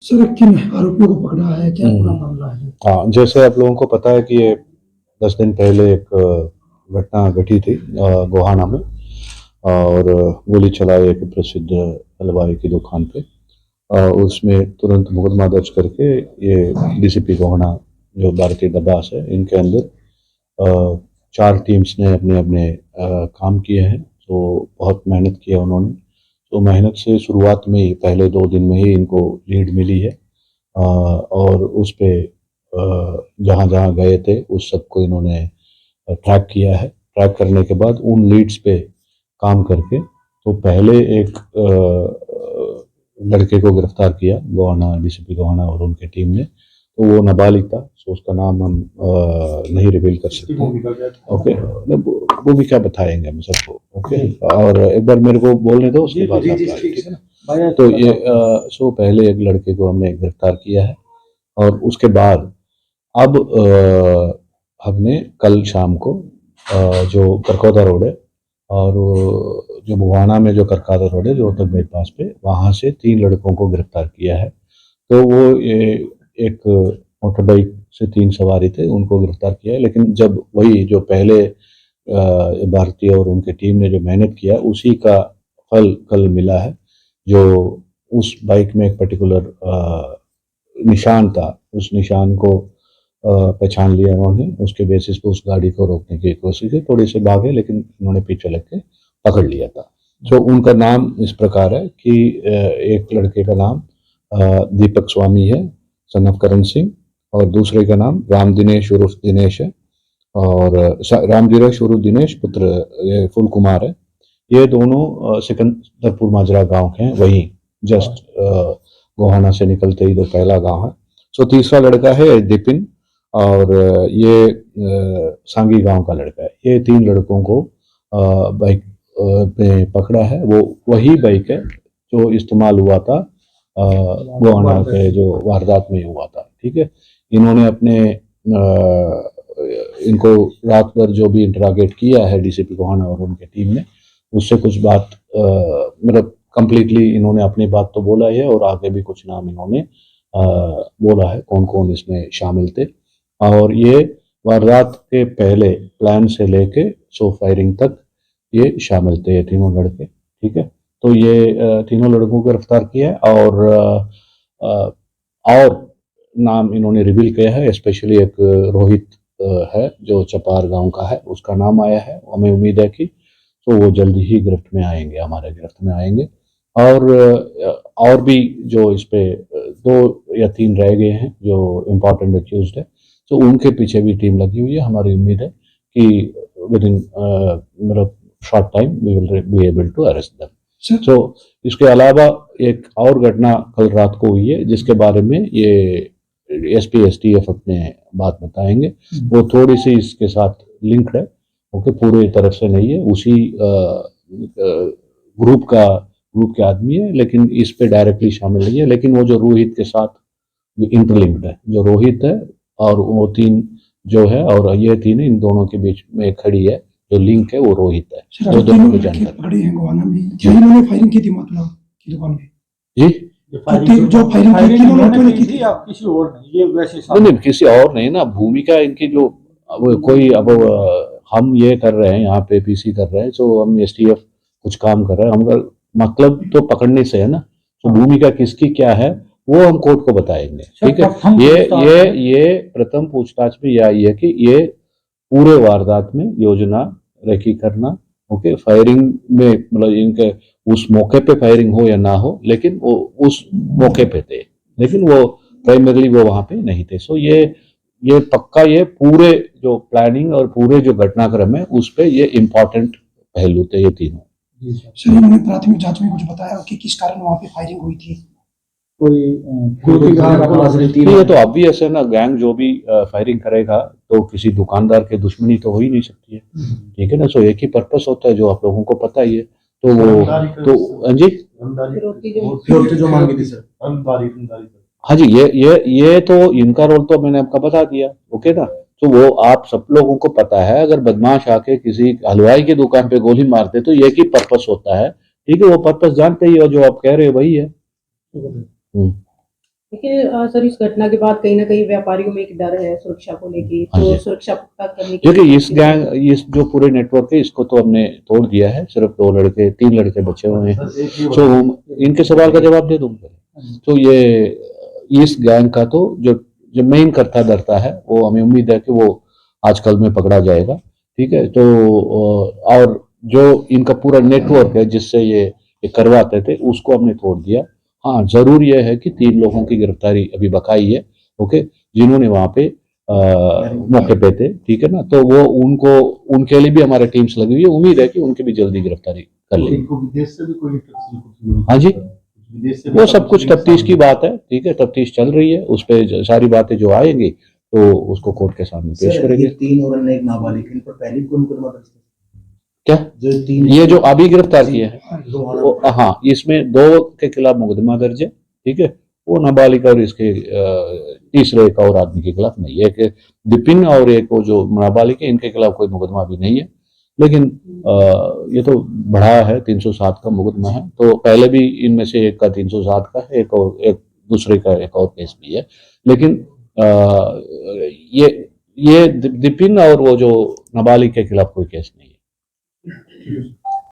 Sir किन आरोपियों को पकड़ा है, क्या पूरा मामला है? हाँ, जैसे आप लोगों को पता है कि ये 10 दिन पहले एक घटना घटी थी गोहाना में, और गोली चलाई एक प्रसिद्ध हलवाई की दुकान पे। उसमें तुरंत मुकदमा दर्ज करके ये डीसीपी गोहाना जो भारतीय दबास है, इनके अंदर 4 टीम्स ने अपने अपने काम किए हैं। तो बहुत मेहनत की है उन्होंने। तो मेहनत से शुरुआत में ही पहले 2 दिन में ही इनको लीड मिली है, और उस पे जहाँ जहाँ गए थे उस सबको इन्होंने ट्रैक किया है। ट्रैक करने के बाद उन लीड्स पे काम करके तो पहले एक लड़के को गिरफ्तार किया गोहाना, डीसीपी गोहाना और उनकी टीम ने। तो वो नाबालिग था, तो उसका नाम हम नहीं रिवील कर सकते। ओके, भूमिका बताएंगे हम सबको। ओके, और एक बार मेरे को बोलने दो, उसके बाद ठीक है ना। तो ये पहले एक लड़के को हमने गिरफ्तार किया है, और उसके बाद अब हमने कल शाम को जो करकोदा रोड है, और जो बुहाना में जो करकोदा रोड है, जो रोहतक बाईपास पे, वहाँ से 3 लड़कों को गिरफ्तार किया है। तो वो एक मोटर बाइक से 3 सवारी थे, उनको गिरफ्तार किया है। लेकिन जब वही जो पहले भारतीय और उनकी टीम ने जो मेहनत किया, उसी का फल कल मिला है। जो उस बाइक में एक पर्टिकुलर निशान था, उस निशान को पहचान लिया उन्होंने। उसके बेसिस पे उस गाड़ी को रोकने की कोशिश की, थोड़ी सी भागे, लेकिन उन्होंने पीछे लग के पकड़ लिया था। तो उनका नाम इस प्रकार है कि एक लड़के का नाम दीपक स्वामी है, सन ऑफ करण सिंह, और दूसरे का नाम राम दिनेश उर्फ दिनेश है, और राम दिनेश उर्फ दिनेश पुत्र फुल कुमार है। ये दोनों सिकंदरपुर माजरा गांव के हैं, वही जस्ट गोहाना से निकलते ही जो पहला गांव है। सो तीसरा लड़का है दिपिन, और ये सांगी गांव का लड़का है। ये 3 लड़कों को बाइक पे पकड़ा है। वो वही बाइक है जो इस्तेमाल हुआ था गोहाना के जो वारदात में हुआ था। ठीक है, इन्होंने अपने इनको रात भर जो भी इंटरागेट किया है डीसीपी गोहाना और उनकी टीम ने, उससे कुछ बात मतलब कंप्लीटली इन्होंने अपनी बात तो बोला है, और आगे भी कुछ नाम इन्होंने बोला है कौन कौन इसमें शामिल थे। और ये वारदात के पहले प्लान से लेके फायरिंग तक ये शामिल थे, ये तीनों लड़के। ठीक है, तो ये तीनों लड़कों को गिरफ्तार किया है, और नाम इन्होंने रिवील किया है। स्पेशली एक रोहित है जो चपार गांव का है, उसका नाम आया है। हमें उम्मीद है कि तो वो जल्दी ही गिरफ्त में आएंगे, हमारे गिरफ्त में आएंगे। और भी जो इस पे 2 या 3 रह गए हैं जो इम्पोर्टेंट अक्यूज्ड है, तो उनके पीछे भी टीम लगी हुई है। हमारी उम्मीद है कि विद इन मतलब short time we will be able to arrest them. तो इसके अलावा एक और घटना कल रात को हुई है, जिसके बारे में ये एसपी एसटीएफ अपने बात बताएंगे। वो थोड़ी सी इसके साथ लिंक्ड है, ओके, पूरी तरफ से नहीं है। उसी ग्रुप के आदमी है, लेकिन इस पे डायरेक्टली शामिल नहीं है। लेकिन वो जो रोहित के साथ इंटरलिंक्ड है, जो रोहित है और वो 3 जो है, और ये 3 इन दोनों के बीच में खड़ी है, जो लिंक है वो रोहित है। वो दोनों को जानता है। पकड़े हैं गोहाना में, क्या इन्होंने फायरिंग की थी मतलब की दुकान में? जी, जो फायरिंग की इन्होंने की थी, आप किसी और नहीं, ये वैसे नहीं, किसी और नहीं ना। भूमिका इनकी जो कोई अब हम ये कर रहे हैं यहाँ पे, पीसी कर रहे हैं, तो हम एसटीएफ कुछ काम कर रहे हैं, हम मतलब तो पकड़ने से है ना। तो भूमिका किसकी क्या है वो हम कोर्ट को बताएंगे। ठीक है, ये प्रथम पूछताछ में यह आई है कि ये पूरे वारदात में योजना रेकी करना, ओके, फायरिंग में मतलब इनके उस मौके पे फायरिंग हो या ना हो, लेकिन वो उस मौके पे थे, लेकिन वो प्राइमरली वो वहां पे नहीं थे। सो ये पक्का ये पूरे जो प्लानिंग और पूरे जो घटनाक्रम है उस पे ये इम्पोर्टेंट पहलू थे ये तीनों। सर इन्होंने प्राथमिक जांच में कुछ बताया कि किस कारण वहां पे फायरिंग हुई थी? ये तो ऑब्वियस है ना, गैंग जो भी फायरिंग करेगा तो किसी दुकानदार के दुश्मनी तो हो ही नहीं सकती है। ठीक है ना, सो एक ही पर्पस होता है जो आप लोगों को पता ही है। तो वो तो जी जो मांगी थी सर, हाँ जी, ये तो इनका रोल तो मैंने आपका बता दिया। ओके ना, तो वो आप सब लोगों को पता है। अगर बदमाश आके किसी हलवाई की दुकान पे गोली मारते तो एक ही पर्पस होता है। ठीक है, वो पर्पस जानते ही हो, जो आप कह रहे हो वही है। लेकिन सर इस घटना के बाद कहीं ना कहीं व्यापारियों में एक डर है सुरक्षा को लेके, हाँ तो जी। सुरक्षा पुख्ता करने के देखिए लिए इस गैंग, इस जो पूरे नेटवर्क है इसको तो हमने तोड़ दिया है, सिर्फ 3 लड़के बचे हुए हैं। तो इनके सवाल का जवाब दे दूंगा। तो ये इस गैंग का तो जो जो मेन करता धरता है वो हमें उम्मीद है कि वो आजकल में पकड़ा जाएगा। ठीक है, तो और जो इनका पूरा नेटवर्क है जिससे ये करवाते थे उसको हमने तोड़ दिया। हाँ, जरूर यह है कि 3 लोगों की गिरफ्तारी अभी बकाई है, ओके, जिन्होंने वहां पे मौके पे थे। ठीक है ना, तो वो उनको, उनके लिए भी हमारे टीम्स लगी हुई है, उम्मीद है कि उनकी भी जल्दी गिरफ्तारी कर लेंगे। इनको विदेश से भी कोई हाँ जी, विदेश से भी वो सब कुछ तफ्तीश की बात है। ठीक है, तफ्तीश चल रही है, उस पर सारी बातें जो आएंगी तो उसको कोर्ट के सामने पेश करेंगे। 3 और अन्य एक नाबालिग, इन पर पहले भी कोई मुकदमा दर्ज था? क्या जो 3 ये जो अभी गिरफ्तार किए हैं, तो हाँ, इसमें 2 के खिलाफ मुकदमा दर्ज है। ठीक है, वो नाबालिग और इसके तीसरे एक और आदमी के खिलाफ नहीं है, एक विपिन और एक वो जो नाबालिग है, इनके खिलाफ कोई मुकदमा भी नहीं है। लेकिन ये तो बढ़ा है, 307 का मुकदमा है, तो पहले भी इनमें से एक का 307 का है, एक दूसरे का एक और केस भी है। लेकिन ये विपिन और वो जो नाबालिग के खिलाफ कोई केस नहीं है।